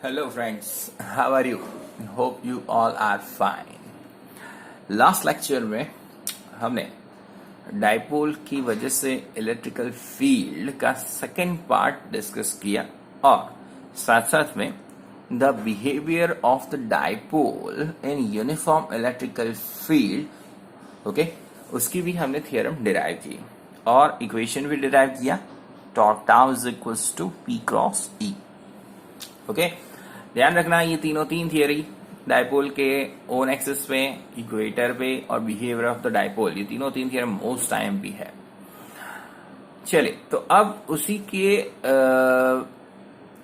Hello friends, how are you? Hope you all are fine. Last lecture में हमने dipole की वजह से इलेक्ट्रिकल फील्ड का सेकेंड पार्ट डिस्कस किया और साथ साथ में the behaviour of the dipole in uniform electrical field okay उसकी भी हमने थियरम डिराइव की और इक्वेशन भी डिराइव किया. Torque tau is equals to P cross E. Okay, ध्यान रखना ये तीन थियरी डाइपोल के ओन एक्सिस पे, इक्वेटर पे और बिहेवियर ऑफ द डाइपोल, ये तीन थियरम मोस्ट टाइम भी है. चलिए, तो अब उसी के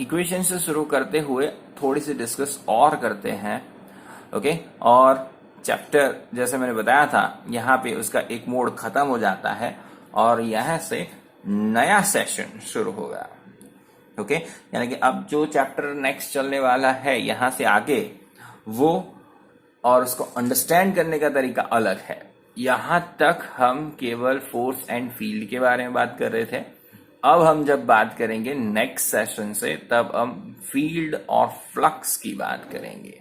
इक्वेशन से शुरू करते हुए थोड़ी सी डिस्कस और करते हैं. ओके, और चैप्टर जैसे मैंने बताया था यहाँ पे उसका एक मोड खत्म हो जाता है और यहाँ से नया सेशन शुरू होगा. ओके, यानी कि अब जो चैप्टर नेक्स्ट चलने वाला है यहाँ से आगे वो और उसको अंडरस्टैंड करने का तरीका अलग है. यहाँ तक हम केवल फोर्स एंड फील्ड के बारे में बात कर रहे थे. अब हम जब बात करेंगे नेक्स्ट सेशन से तब हम फील्ड और फ्लक्स की बात करेंगे.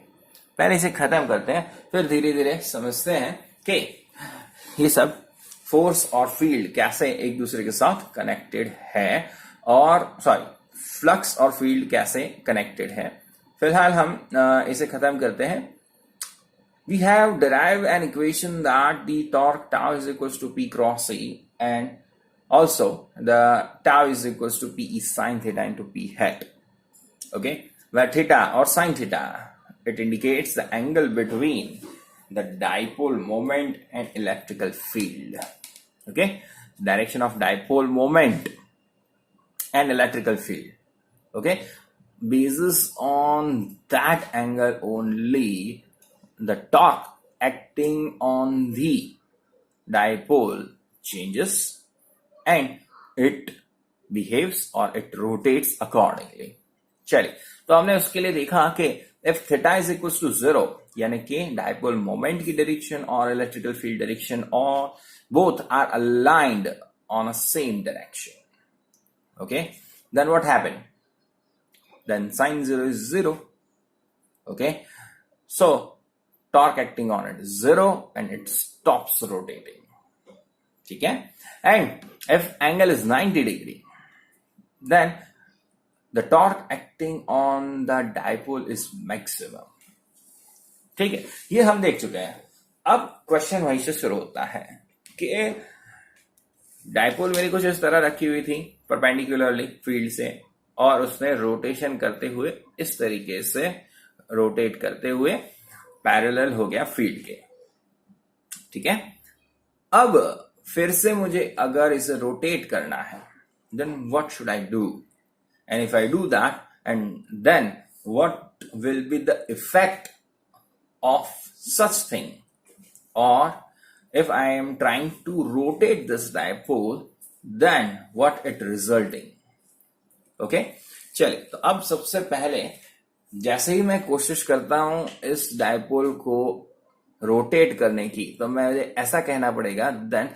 पहले इसे खत्म करते हैं फिर धीरे धीरे समझते हैं कि ये सब फोर्स और फील्ड कैसे एक दूसरे के साथ कनेक्टेड है और फ्लक्स और फील्ड कैसे कनेक्टेड है. फिलहाल हम इसे खत्म करते हैं. We have derived an equation that the torque tau is equals to P cross E and also the tau is equals to PE sin theta into P hat. Okay, where theta or sin theta, it indicates the angle between the dipole moment and electrical field. Okay, direction of dipole moment and electrical field. Okay, basis on that angle only, the torque acting on the dipole changes and it behaves or it rotates accordingly. चलिए, तो हमने उसके लिए देखा कि if theta is equals to 0 यानी कि dipole moment की डायरेक्शन और इलेक्ट्रिकल फील्ड डायरेक्शन और both are aligned on a same direction. Okay, then what happened? Then sin 0 is 0. Okay, so torque acting on it is 0 and it stops rotating. ठीक है, and if angle is 90 degree then the torque acting on the dipole is maximum. ठीक है, ये हम देख चुके हैं. अब क्वेश्चन वहीं से शुरू होता है कि डाइपोल मेरी कुछ इस तरह रखी हुई थी परपेंडिकुलरली फील्ड से और उसने रोटेशन करते हुए इस तरीके से रोटेट करते हुए पैरेलल हो गया फील्ड के. ठीक है, अब फिर से मुझे अगर इसे रोटेट करना है then what should I do and if I do that and then what will be the effect of such thing और if I am trying to rotate this dipole then what it resulting. Okay, चलिए, तो अब सबसे पहले जैसे ही मैं कोशिश करता हूं इस डाइपोल को रोटेट करने की तो मुझे ऐसा कहना पड़ेगा then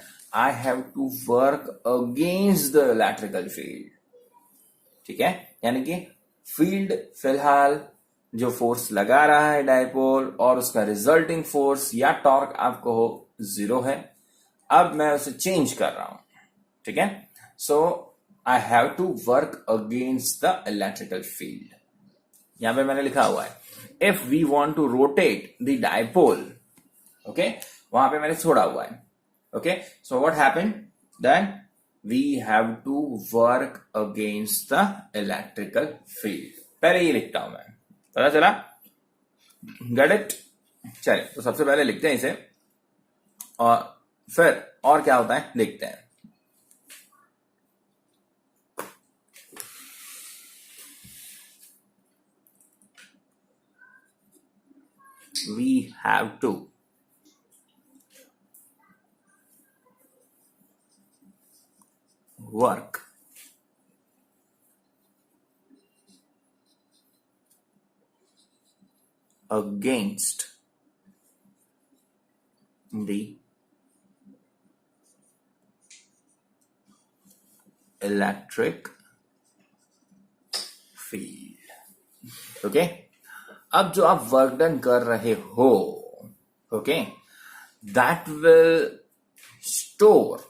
I have to work against the electrical field. ठीक है, यानी कि फील्ड फिलहाल जो फोर्स लगा रहा है डाइपोल और उसका रिजल्टिंग फोर्स या टॉर्क आपको हो 0 है. अब मैं उसे चेंज कर रहा हूं. ठीक है, सो I have to work against the electrical field. यहां पे मैंने लिखा हुआ है if we want to rotate the dipole. Okay, वहां पे मैंने छोड़ा हुआ है. Okay, so what happened? Then we have to work against the electrical field. पहले ये लिखता हूं मैं, पता चला? Get it? चलिए, तो सबसे पहले लिखते हैं इसे और फिर और क्या होता है देखते हैं. We have to work against the electric field. Okay, अब जो आप वर्क डन कर रहे हो, okay, that will store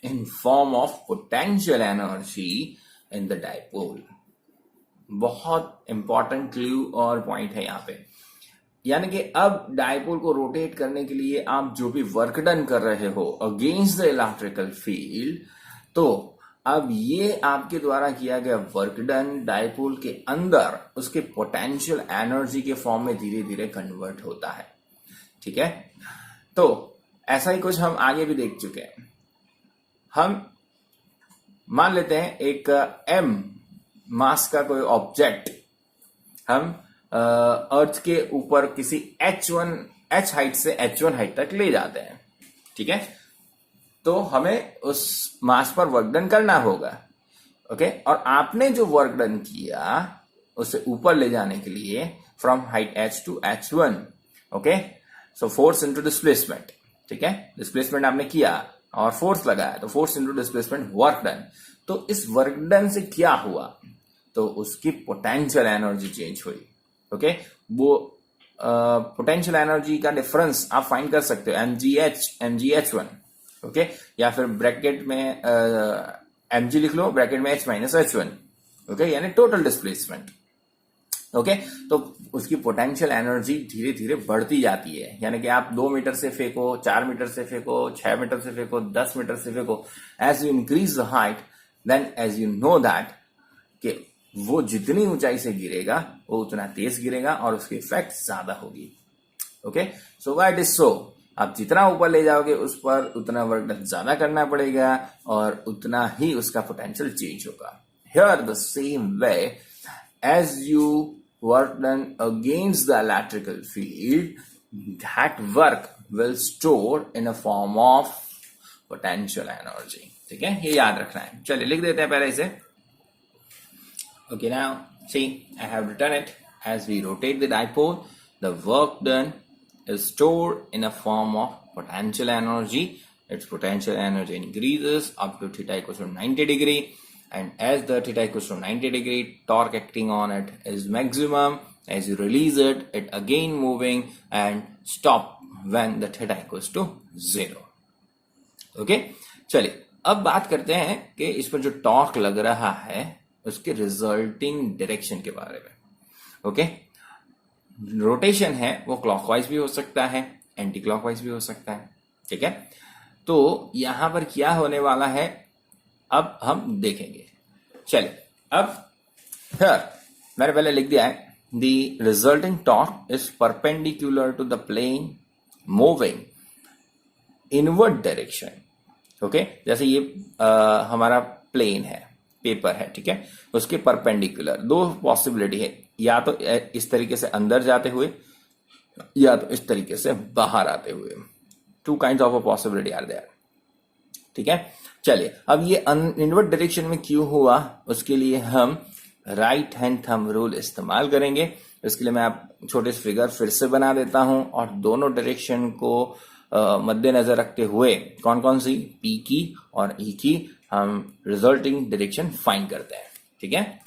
in form of potential energy in the dipole. बहुत इंपॉर्टेंट क्लू और पॉइंट है यहाँ पे, यानी कि अब डाइपोल को रोटेट करने के लिए आप जो भी वर्क डन कर रहे हो अगेंस्ट द इलेक्ट्रिकल फील्ड, तो अब ये आपके द्वारा किया गया वर्क डन डाइपोल के अंदर उसके पोटेंशियल एनर्जी के फॉर्म में धीरे धीरे कन्वर्ट होता है। ठीक है, तो ऐसा ही कुछ हम आगे भी देख चुके हैं। हम मान लेते हैं एक m मास का कोई ऑब्जेक्ट हम अर्थ के ऊपर किसी h हाइट से h1 हाइट तक ले जाते हैं। ठीक है, तो हमें उस मास पर वर्क डन करना होगा। ओके, और आपने जो वर्क डन किया उसे ऊपर ले जाने के लिए from height h to h1, okay, so force into displacement. ठीक है, डिस्प्लेसमेंट आपने किया और फोर्स लगाया, तो force into displacement work done. तो इस वर्क डन से क्या हुआ, तो उसकी पोटेंशियल एनर्जी चेंज हुई। ओके, वो पोटेंशियल एनर्जी का डिफरेंस आप फाइंड कर सकते हो mgh1, ओके, या फिर ब्रैकेट में mg लिख लो, ब्रैकेट में h माइनस h1, ओके, यानी टोटल डिस्प्लेसमेंट। ओके, तो उसकी पोटेंशियल एनर्जी धीरे धीरे बढ़ती जाती है, यानी कि आप 2 मीटर से फेंको, 4 मीटर से फेंको, 6 मीटर से फेंको, 10 मीटर से फेंको, as you increase the height then as you know that कि वो जितनी ऊंचाई से गिरेगा वो उतना तेज गिरेगा और उसकी इफेक्ट ज्यादा होगी। Okay, so why it is so, आप जितना ऊपर ले जाओगे उस पर उतना वर्क डन ज्यादा करना पड़ेगा और उतना ही उसका पोटेंशियल चेंज होगा। Here the same way, as you work done against the electrical field, that work will store in a form of potential energy. ठीक है, ये याद रखना है। चलिए लिख देते हैं पहले इसे। Okay, now see, I have written it. As we rotate the dipole, the work done is stored in a form of potential energy. Its potential energy increases up to theta equals to 90 degree, and as the theta equals to 90 degree, torque acting on it is maximum. As you release it, it again moving and stop when the theta equals to 0. Okay, चलिए अब बात करते हैं कि इस पर जो torque लग रहा है उसके रिजल्टिंग डायरेक्शन के बारे में। ओके, रोटेशन है वो क्लॉकवाइज भी हो सकता है, एंटी क्लॉकवाइज भी हो सकता है। ठीक है, तो यहां पर क्या होने वाला है अब हम देखेंगे। चलिए, अब हियर मैंने पहले लिख दिया है, the resulting torque is perpendicular to the plane moving inward direction. Okay, जैसे ये हमारा प्लेन है, पेपर है, ठीक है, उसके परपेंडिकुलर दो पॉसिबिलिटी है, या तो इस तरीके से अंदर जाते हुए या तो इस तरीके से बाहर आते हुए। 2 kinds of a possibility are there। ठीक है, चलिए अब ये इनवर्ट डायरेक्शन में क्यों हुआ उसके लिए हम राइट हैंड थंब रूल इस्तेमाल करेंगे। इसके लिए मैं आप छोटे से फिगर फिर से बना देता हूं और दोनों डायरेक्शन को मद्देनजर रखते हुए कौन कौन सी पी की और ई की हम रिजल्टिंग डायरेक्शन फाइंड करते हैं। ठीक है,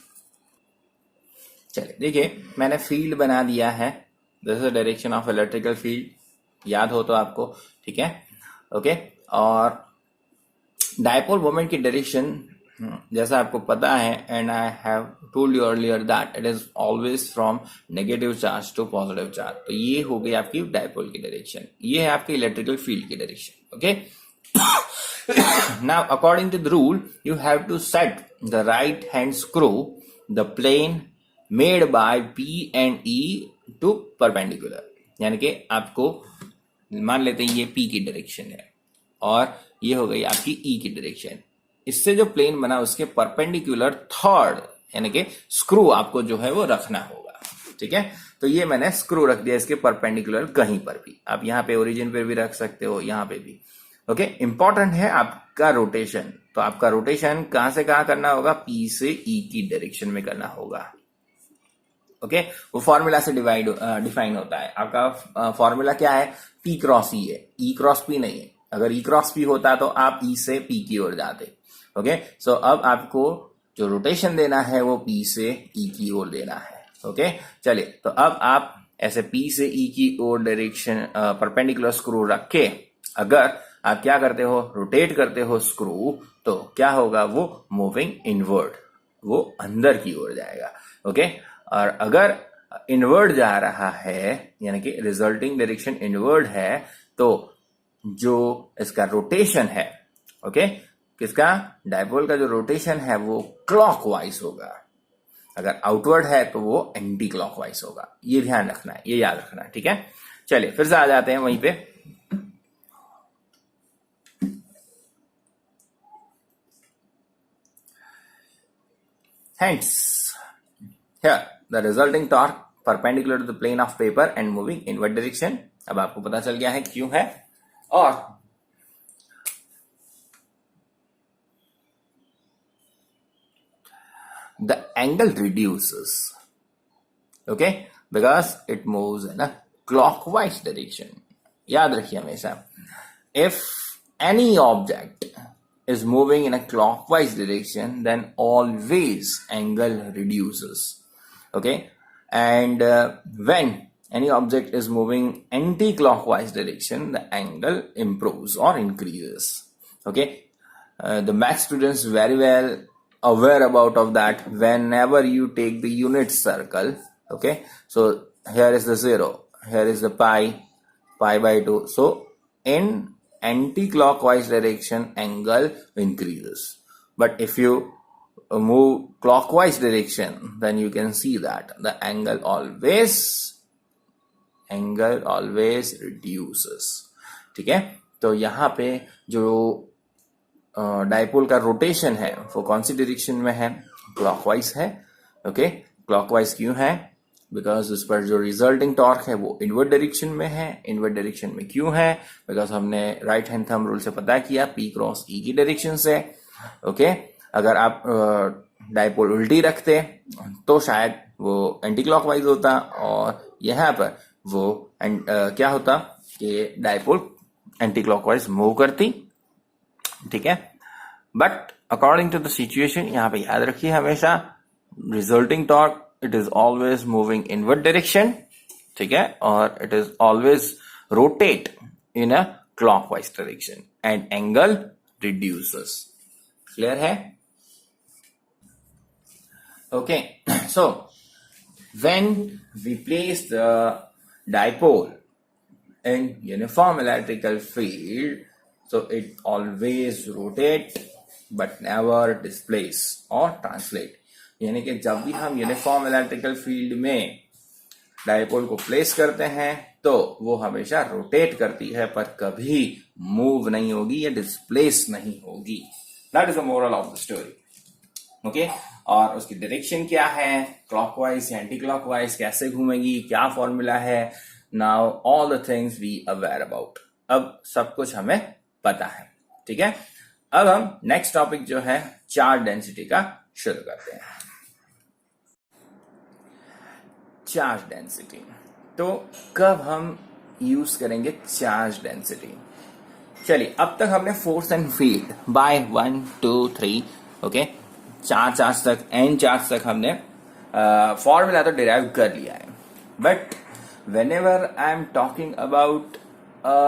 चलिए देखिए मैंने फील्ड बना दिया है, this is direction of electrical field, याद हो तो आपको। ठीक है, ओके, और डायपोल मोमेंट की डायरेक्शन जैसा आपको पता है, and I have told you earlier that it is always from negative charge to positive charge. तो ये हो गई आपकी डायपोल की डायरेक्शन, ये है आपकी इलेक्ट्रिकल फील्ड की direction. Okay, now according to the rule you have to set the right hand screw the plane made by P and E to perpendicular, यानी कि आपको मान लेते हैं ये P की डायरेक्शन है और ये हो गई आपकी E की डायरेक्शन। इससे जो प्लेन बना उसके परपेंडिकुलर थर्ड यानी कि स्क्रू आपको जो है वो रखना होगा। ठीक है, तो ये मैंने स्क्रू रख दिया इसके परपेंडिकुलर कहीं पर भी, आप यहाँ पे ओरिजिन पे भी रख सकते हो, यहाँ पे भी। ओके, इंपॉर्टेंट है आपका रोटेशन, तो आपका रोटेशन कहां से कहां करना होगा, पी से ई की डायरेक्शन में करना होगा। ओके, वो फॉर्मूला से डिफाइन होता है। आपका फॉर्मूला क्या है, पी क्रॉस ई है, ई क्रॉस पी नहीं है। अगर ई क्रॉस पी होता तो आप ई से पी की ओर जाते। ओके, सो अब आपको जो रोटेशन देना है वो पी से ई की ओर देना है। ओके चलिए, तो अब आप ऐसे P से E की ओर डायरेक्शन परपेंडिकुलर स्क्रू रख के अगर आप क्या करते हो, रोटेट करते हो स्क्रू, तो क्या होगा, वो मूविंग इनवर्ड, वो अंदर की ओर जाएगा। ओके, और अगर इनवर्ड जा रहा है यानी कि रिजल्टिंग डायरेक्शन इनवर्ड है, तो जो इसका रोटेशन है, ओके, किसका, डायपोल का जो रोटेशन है वो क्लॉकवाइज होगा। अगर आउटवर्ड है तो वो एंटी क्लॉकवाइज होगा। ये ध्यान रखना है, ये याद रखना है, ठीक है। चलिए फिर से आ जाते हैं वहीं पे। Hence, here the resulting torque perpendicular to the plane of paper and moving inward direction। अब आपको पता चल गया है क्यों है, और the angle reduces, okay, because it moves in a clockwise direction। याद रखिए हमेशा, if any object is moving in a clockwise direction, then always angle reduces, okay, and when any object is moving anti-clockwise direction, the angle improves or increases, okay। The math students very well aware about of that whenever you take the unit circle, okay, so here is the 0, here is the pi by 2, so in anti-clockwise direction angle increases, but if you move clockwise direction, then you can see that the angle always reduces, ठीक है। तो यहाँ पे जो dipole का rotation है वो कौन सी डायरेक्शन में है, क्लॉकवाइज है, ओके। क्लॉकवाइज क्यों है, बिकॉज उस पर जो रिजल्टिंग टॉर्क है वो इनवर्ड डायरेक्शन में है। इनवर्ड डायरेक्शन में क्यों है, बिकॉज हमने राइट हैंड थंब रूल से पता किया P क्रॉस E की डायरेक्शन से, ओके। अगर आप डायपोल उल्टी रखते तो शायद वो एंटी क्लॉकवाइज होता, और यहाँ पर वो क्या होता कि डायपोल एंटी क्लॉकवाइज मूव करती, ठीक है। But according to the situation, यहाँ पे याद रखिए हमेशा resulting torque it is always moving inward direction, ठीक है, और it is always rotate in a clockwise direction and angle reduces. Clear है, okay. So when we place the dipole in uniform electrical field, so it always rotate but never displace or translate। यानी कि जब भी हम uniform electrical field में dipole को place करते हैं तो वो हमेशा रोटेट करती है, पर कभी मूव नहीं होगी या डिस्प्लेस नहीं होगी। That is the moral of the story, okay. और उसकी डायरेक्शन क्या है, क्लॉकवाइज या एंटी क्लॉकवाइज, कैसे घूमेगी, क्या फॉर्मूला है, now all the things we aware about. अब सब कुछ हमें पता है, ठीक है। अब हम नेक्स्ट टॉपिक जो है चार्ज डेंसिटी का शुरू करते हैं। चार्ज डेंसिटी, तो कब हम यूज करेंगे चार्ज डेंसिटी। चलिए, अब तक हमने force and field by 1 2 3, okay, 4 charge तक, n चार्ज तक हमने फॉर्मूला तो डिराइव कर लिया है। But whenever I am talking about a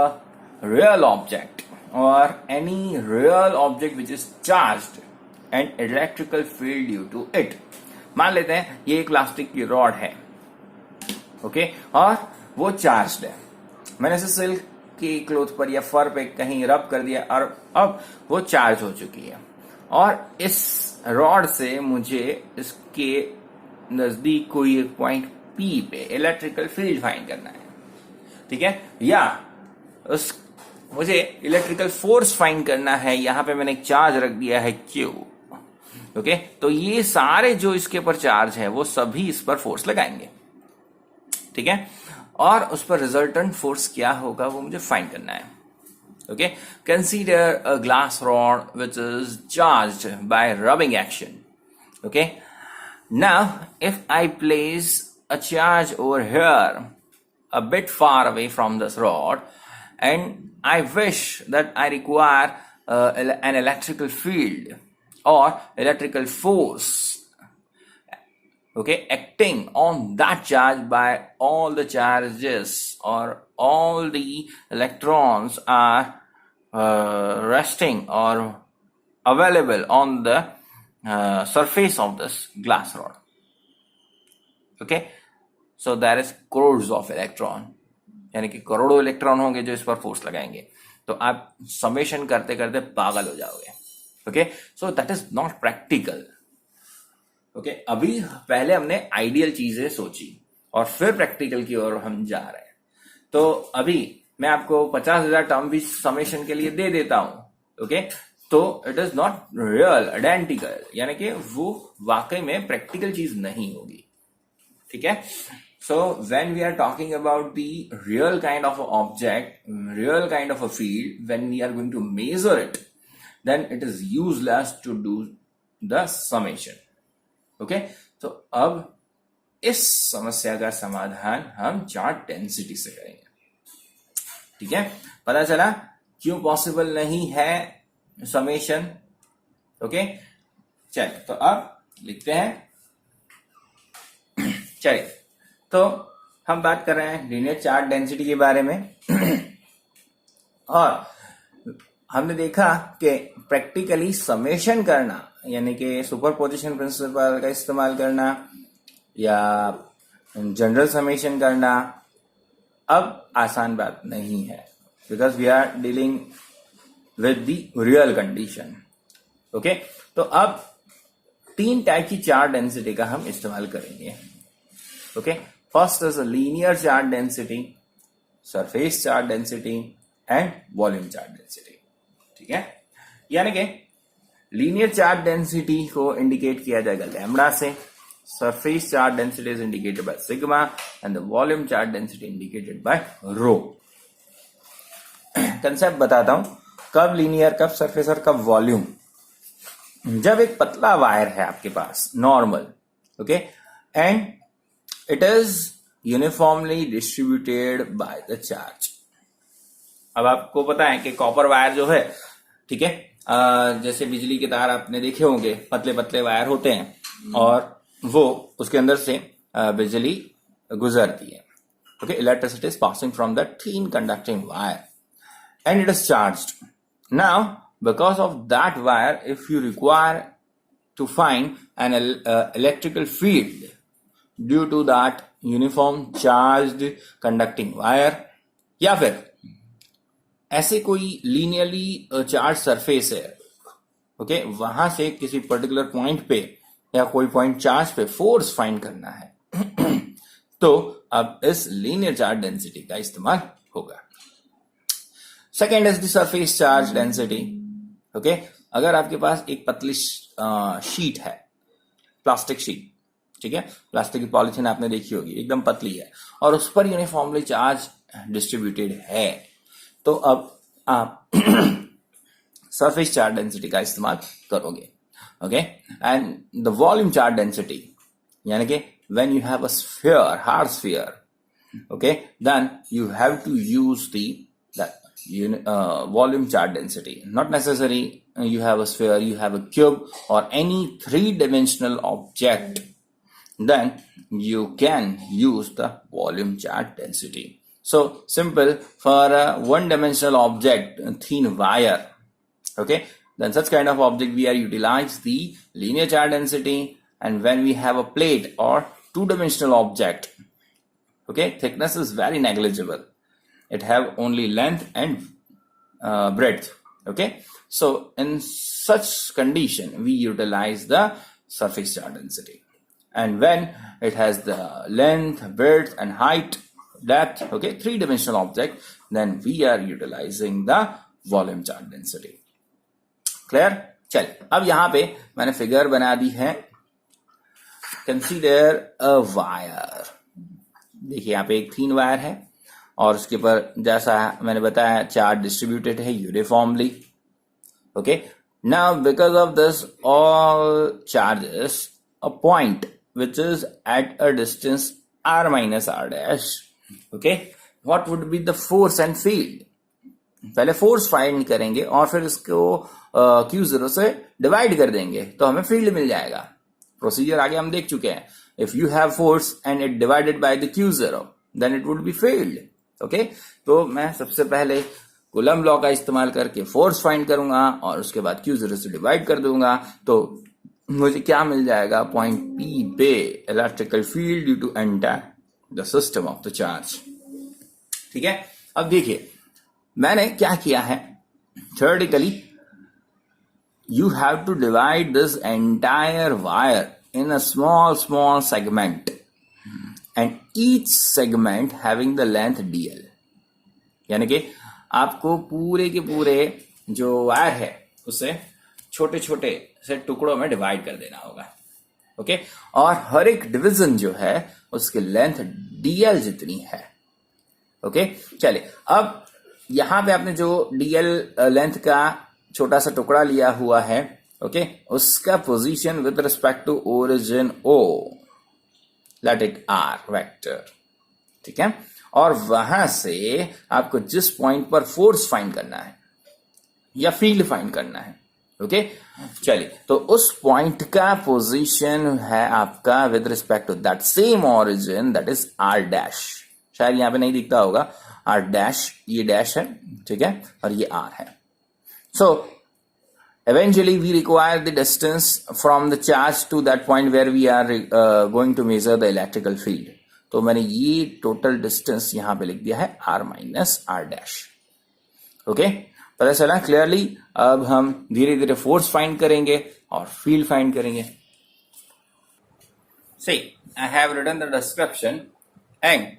real object or any real object which is charged and electrical field due to it, मान लेते हैं ये एक प्लास्टिक की रॉड है, ओके, और वो चार्ज्ड है। मैंने इसे सिल्क की क्लोथ पर या फर पे कहीं रब कर दिया और अब वो चार्ज हो चुकी है, और इस रॉड से मुझे इसके नजदीक कोई एक पॉइंट P पे इलेक्ट्रिकल फील्ड फाइंड करना है, ठीक है, या उस मुझे इलेक्ट्रिकल फोर्स फाइंड करना है। यहां पे मैंने एक चार्ज रख दिया है Q, ओके। तो ये सारे जो इसके ऊपर चार्ज है वो सभी इस पर फोर्स लगाएंगे, ठीक है, और उस पर रिजल्टेंट फोर्स क्या होगा वो मुझे फाइंड करना है, okay. Consider a glass rod which is charged bye rubbing action, okay. Now if I place a charge over here a bit far away from this rod, and I wish that I require an electrical field or electrical force okay, acting on that charge by all the charges or all the electrons are resting or available on the surface of this glass rod. Okay, so there is crores of electron, यानी कि करोड़ों electron होंगे जो इस पर force लगाएंगे, तो आप समेशन करते करते पागल हो जाओगे. Okay, so that is not practical. Okay, अभी पहले हमने आइडियल चीजें सोची और फिर प्रैक्टिकल की ओर हम जा रहे हैं. तो अभी मैं आपको 50,000 टर्म भी समेशन के लिए दे देता हूं. ओके, तो it is not real identical, यानी कि वो वाकई में प्रैक्टिकल चीज नहीं होगी. ठीक है. So when we are talking about the real kind of object, real kind of a field, when we are going to measure it, then it is useless to do the summation. Okay? So अब इस समस्या का समाधान हम charge density से करेंगे. ठीक है, पता चला क्यों पॉसिबल नहीं है समेशन. ओके, चलिए तो अब लिखते हैं. चलिए, तो हम बात कर रहे हैं लीनियर चार्ज डेंसिटी के बारे में. और हमने देखा कि प्रैक्टिकली समेशन करना, यानी कि सुपरपोजिशन प्रिंसिपल का इस्तेमाल करना या जनरल समेशन करना, अब आसान बात नहीं है, because we are dealing with the real condition. Okay, तो अब 3 टाइप की चार्ज डेंसिटी का हम इस्तेमाल करेंगे. Okay, first is linear charge density, surface charge density and volume charge density. ठीक है, यानी कि लीनियर चार्ज डेंसिटी को इंडिकेट किया जाएगा लैम्बडा से, surface charge density is indicated by sigma and the volume charge density indicated by rho. Concept बताता हूं, कब लीनियर, कब सरफेस और कब वॉल्यूम. जब एक पतला वायर है आपके पास normal, okay, and it is uniformly distributed by the charge. अब आपको पता है कि कॉपर वायर जो है, ठीक है, जैसे बिजली के तार आपने देखे होंगे, पतले पतले वायर होते हैं और वो उसके अंदर से बिजली गुजरती है. Okay, electricity is passing from the thin conducting wire and it is charged. Now because of that wire, if you require to find an electrical field due to that uniform charged conducting wire, या फिर ऐसे कोई linearly charge surface है, okay, वहां से किसी particular point पे या कोई पॉइंट चार्ज पे फोर्स फाइंड करना है, तो अब इस लीनियर चार्ज डेंसिटी का इस्तेमाल होगा. Second is the surface charge density. Okay, अगर आपके पास एक पतली शीट है, प्लास्टिक शीट, ठीक है, प्लास्टिक की पॉलिथीन आपने देखी होगी, एकदम पतली है और उस पर यूनिफॉर्मली चार्ज डिस्ट्रीब्यूटेड है, तो अब आप सरफेस चार्ज डेंसिटी का इस्तेमाल करोगे. Okay, and the volume charge density, यानी कि when you have a sphere, hard sphere, okay, then you have to use the volume charge density. Not necessary you have a sphere, you have a cube or any 3-dimensional object, then you can use the volume charge density. So simple, for a 1-dimensional object, a thin wire, okay, then such kind of object we are utilize the linear charge density. And when we have a plate or 2-dimensional object, okay, thickness is very negligible, it have only length and breadth. Okay, so in such condition we utilize the surface charge density. And when it has the length, breadth and height, depth, okay, 3-dimensional object, then we are utilizing the volume charge density. Clear? चलिए, अब यहां पे मैंने figure बना दी है. Consider a wire. देखिए यहाँ पे एक थीन वायर है और उसके ऊपर जैसा मैंने बताया चार्ज डिस्ट्रीब्यूटेड है uniformly. Okay, now because of this all charges a point which is at a distance r minus r dash. Okay, what would be the force and field. पहले फोर्स फाइंड करेंगे और फिर इसको Q0 से divide कर देंगे तो हमें फील्ड मिल जाएगा. प्रोसीजर आगे हम देख चुके हैं. if you have force and it divided by the q0, then it would be failed. Okay, तो मैं सबसे पहले कूलम्ब लॉ का इस्तेमाल करके फोर्स फाइंड करूंगा और उसके बाद q0 से डिवाइड कर दूंगा, तो मुझे क्या मिल जाएगा, पॉइंट P पे electrical field due to enter the system of the charge. ठीक है, अब देखिए मैंने क्या किया है. theoretically you have to divide this entire wire in a small segment and each segment having the length dl. यानी कि आपको पूरे के पूरे जो वायर है उसे छोटे छोटे से टुकड़ों में डिवाइड कर देना होगा. ओके, और हर एक डिवीजन जो है उसकी लेंथ dl जितनी है. ओके, चलिए अब यहां पे आपने जो dl लेंथ का छोटा सा टुकड़ा लिया हुआ है, ओके, उसका position with respect to origin O, let it r vector. ठीक है, और वहां से आपको जिस पॉइंट पर फोर्स फाइंड करना है या फील्ड फाइंड करना है, ओके, चलिए तो उस पॉइंट का पोजीशन है आपका with respect to that same origin, that is r dash. शायद यहां पे नहीं दिखता होगा r डैश, ये डैश है, ठीक है, और ये r है. So eventually we require the distance from the charge to that point where we are going to measure the electrical field. तो मैंने ये टोटल डिस्टेंस यहां पे लिख दिया है r minus r dash. Okay, पता चला क्लियरली. अब हम धीरे धीरे फोर्स फाइंड करेंगे और फील्ड फाइंड करेंगे. See, I have written the description and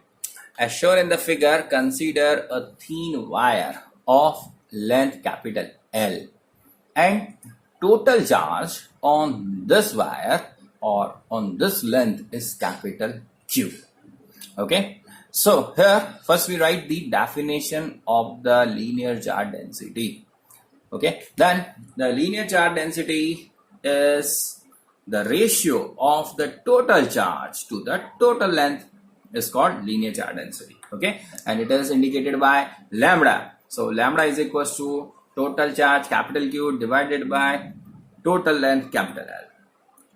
as shown in the figure, consider a thin wire of length capital L and total charge on this wire or on this length is capital Q. Okay, so here first we write the definition of the linear charge density. Okay, then the linear charge density is the ratio of the total charge to the total length is called linear charge density. Okay, and it is indicated by lambda. So lambda is equals to total charge capital Q divided by total length capital L.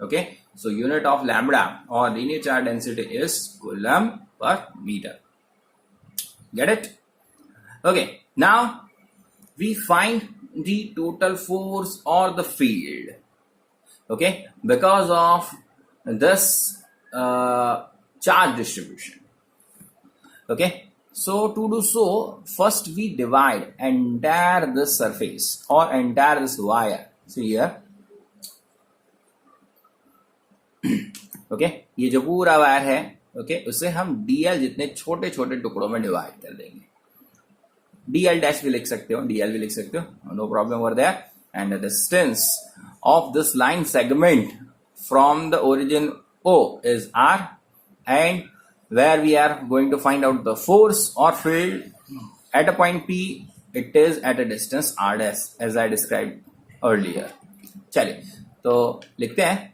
Okay, so unit of lambda or linear charge density is coulomb per meter. Get it? Okay, now we find the total force or the field. Okay, because of this charge distribution. Okay, so to do so, first we divide entire this surface or entire this wire. See here. Okay, ये जो पूरा wire है, okay, उसे हम dl जितने छोटे छोटे टुकड़ों में डिवाइड कर देंगे. dl डैश भी लिख सकते हो, dl भी लिख सकते हो, no problem over there. And the distance of this line segment from the origin O is r, and where we are going to find out the force or field at a point P, it is at a distance r dash as I described earlier. चलिए तो लिखते हैं,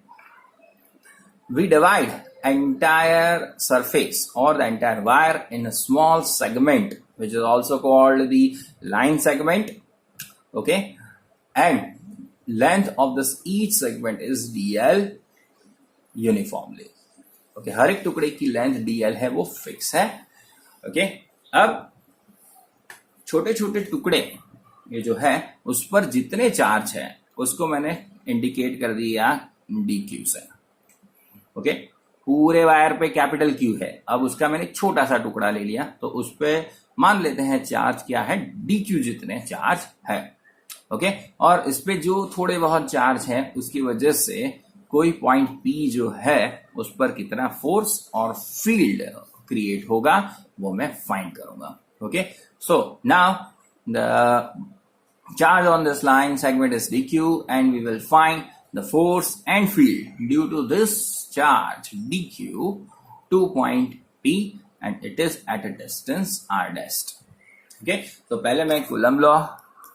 we divide entire surface or the entire wire in a small segment which is also called the line segment. Okay, and length of this each segment is dl uniformly. Okay, हर एक टुकड़े की length dl है, वो fix है. Okay, अब छोटे छोटे टुकड़े ये जो है उस पर जितने चार्ज है उसको मैंने इंडिकेट कर दिया dq से. ओके, पूरे वायर पे कैपिटल Q है, अब उसका मैंने छोटा सा टुकड़ा ले लिया, तो उस पे मान लेते हैं चार्ज क्या है, dq जितने चार्ज है. ओके, और इस पे जो थोड़े बहुत चार्ज है उसकी वजह से कोई पॉइंट P जो है उस पर कितना फोर्स और फील्ड क्रिएट होगा वो मैं फाइंड करूंगा. Okay, so now the charge on this line segment is dq and we will find the force and field due to this charge dq to point P and it is at a distance r dash. Okay, तो पहले मैं coulomb law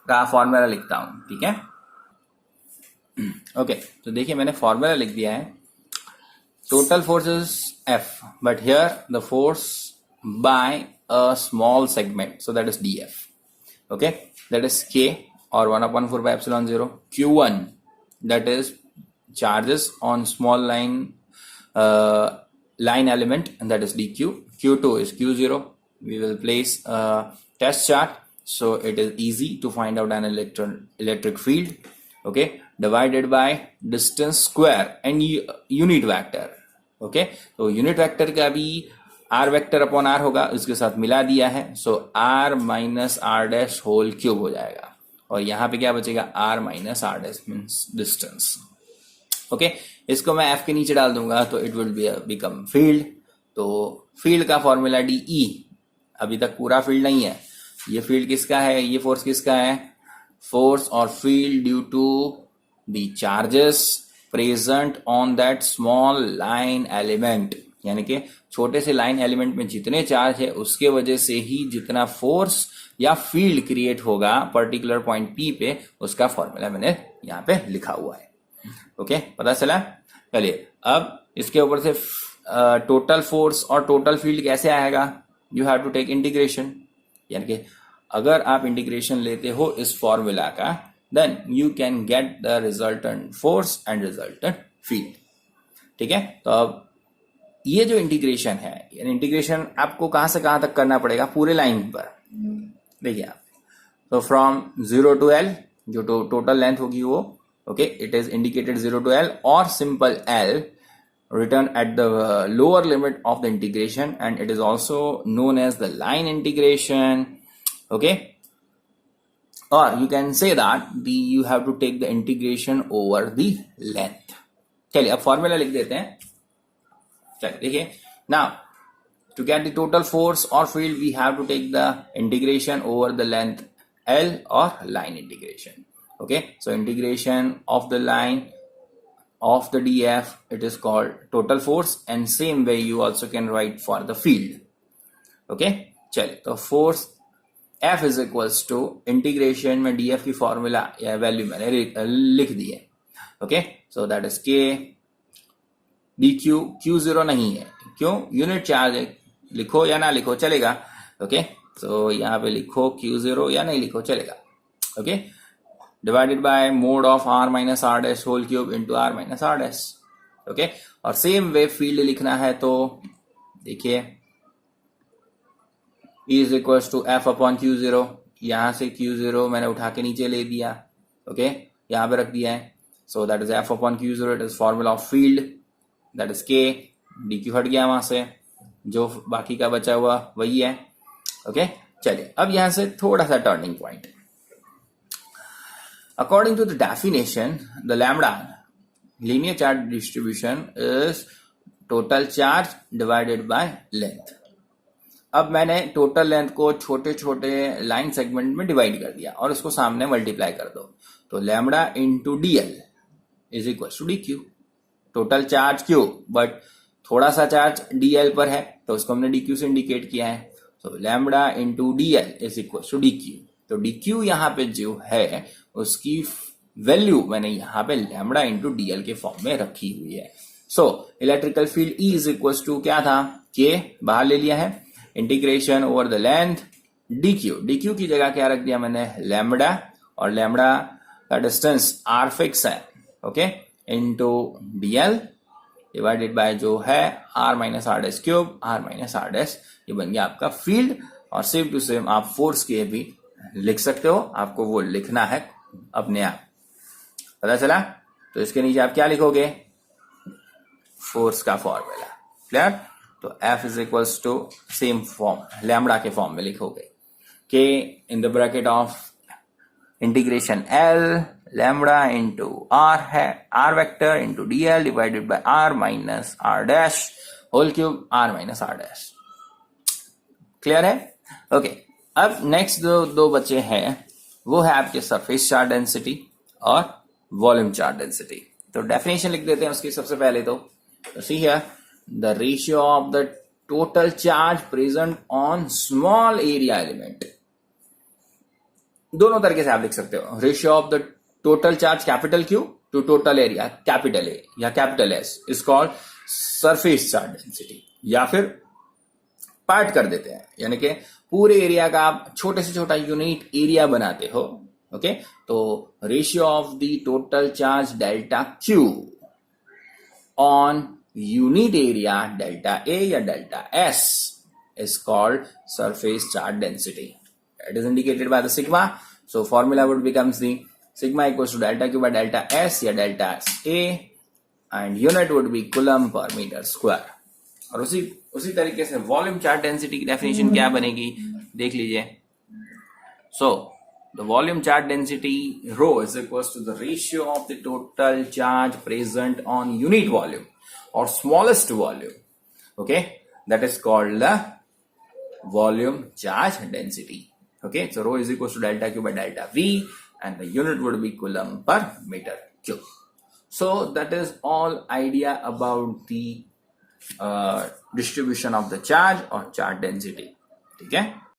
का formula लिखता हूं. ठीक है, okay, तो देखिए मैंने फॉर्मूला लिख दिया है. Total force is F, but here the force by a small segment, so that is dF. Okay, that is K or 1/4 by epsilon 0. Q1, that is charges on small line line element, and that is dq. Q2 is q0. We will place a test chart, so it is easy to find out an electric field. Okay, divided by distance square and unit vector. Okay, तो unit vector का भी r vector upon r होगा, उसके साथ मिला दिया है, so r minus r dash whole cube हो जाएगा, और यहां पे क्या बचेगा, r minus r dash means distance. Okay, इसको मैं f के नीचे डाल दूंगा तो इट विल बिकम फील्ड. तो फील्ड का फॉर्मूला DE. अभी तक पूरा फील्ड नहीं है, ये फील्ड किसका है, ये फोर्स किसका है, फोर्स और field due to the charges present on that small line element, यानी कि छोटे से लाइन एलिमेंट में जितने चार्ज है उसके वजह से ही जितना फोर्स या फील्ड क्रिएट होगा पर्टिकुलर पॉइंट P पे, उसका फॉर्मूला मैंने यहाँ पे लिखा हुआ है. ओके, पता चला. चलिए, अब इसके ऊपर से टोटल फोर्स और टोटल फील्ड कैसे आएगा, you have to take integration. यानी कि अगर आप इंटीग्रेशन लेते हो इस फॉर्मूला का, then you can get the resultant force and resultant field. ठीक है, तो अब ये जो इंटीग्रेशन है, इंटीग्रेशन आपको कहां से कहां तक करना पड़ेगा, पूरे लाइन पर. देखिए आप, तो फ्रॉम 0 to L जो टोटल लेंथ होगी वो, okay, it is indicated 0 to L और simple L written at the lower limit of the integration, and it is also known as the line integration. Okay, or you can say that you have to take the integration over the length. चलिए अब formula लिख देते हैं. चलिए देखिए, now to get the total force or field we have to take the integration over the length L or line integration. Okay, so integration of the line of the df, it is called total force, and same way you also can write for the field. Okay, चलिए, तो force F is equals to integration में df की formula या value मैंने लिख दी है. Okay, so that is k dq. q0 नहीं है, क्यों, यूनिट चार्ज है, लिखो या ना लिखो चलेगा. ओके, सो यहाँ पे लिखो q0 या नहीं लिखो चलेगा. Okay, divided by mode of r minus r dash whole cube into r minus r dash. Okay, और सेम वे फील्ड लिखना है, तो देखिए E is equals to F upon Q0. यहां से Q0 मैंने उठा के नीचे ले दिया. ओके, यहां पे रख दिया है, so that is F upon Q0. It is formula of field, that is K. DQ हट गया वहां से, जो बाकी का बचा हुआ वही है. ओके, चलिए अब यहां से थोड़ा सा turning point. According to the definition, the lambda linear charge distribution is total charge divided by length. अब मैंने टोटल लेंथ को छोटे छोटे लाइन सेगमेंट में डिवाइड कर दिया और उसको सामने मल्टीप्लाई कर दो, तो lambda into DL is equal to DQ. Total charge Q, but थोड़ा सा चार्ज DL पर है तो उसको हमने DQ से इंडिकेट किया है, तो lambda into DL is equal to DQ. तो DQ यहाँ पे जो है उसकी वैल्यू मैंने यहाँ पे लैम्बडा इंटू DL के फॉर्म में रखी हुई है. So electrical field E is equal to क्या था, K बाहर ले लिया है, integration over the length DQ की जगह क्या रख दिया मैंने, लैम्बडा, और लैम्बडा का डिस्टेंस r फिक्स है. Okay, into DL divided bye जो है r minus r dash cube, r minus r dash. ये बन गया आपका फील्ड. और सेम टू सेम आप फोर्स के भी लिख सकते हो, आपको वो लिखना है अपने आप. पता चला, तो इसके नीचे आप क्या लिखोगे, फोर्स का फॉर्मूला. क्लियर, तो F is equals to same form lambda के फॉर्म में लिखोगे, K in the bracket of integration L lambda into R है, R vector into DL divided by R minus R dash whole cube, R minus R dash. Clear है. Okay, अब next दो बचे हैं, वो है आपके सरफेस चार्ज डेंसिटी और वॉल्यूम चार्ज डेंसिटी. तो डेफिनेशन लिख देते हैं उसकी सबसे पहले. तो see here, the ratio of the total charge present on small area element. दोनों तरीके से आप लिख सकते हो. Ratio of the total charge capital Q to total area capital A या capital S is called surface charge density. या फिर पार्ट कर देते हैं, यानी कि पूरे एरिया का आप छोटे से छोटा यूनिट एरिया बनाते हो. ओके, तो ratio of the total charge delta Q on unit area delta A or delta S is called surface charge density. It is indicated by the sigma. So formula would becomes the sigma equals to delta Q by delta S या delta A and unit would be coulomb per meter square. और उसी तरीके से volume charge density की definition क्या बनेगी देख लीजिए. So the volume charge density rho is equals to the ratio of the total charge present on unit volume or smallest volume. Okay, that is called the volume charge density. Okay, so rho is equals to delta Q by delta V and the unit would be coulomb per meter cube. So that is all idea about the distribution of the charge or charge density. ठीक है.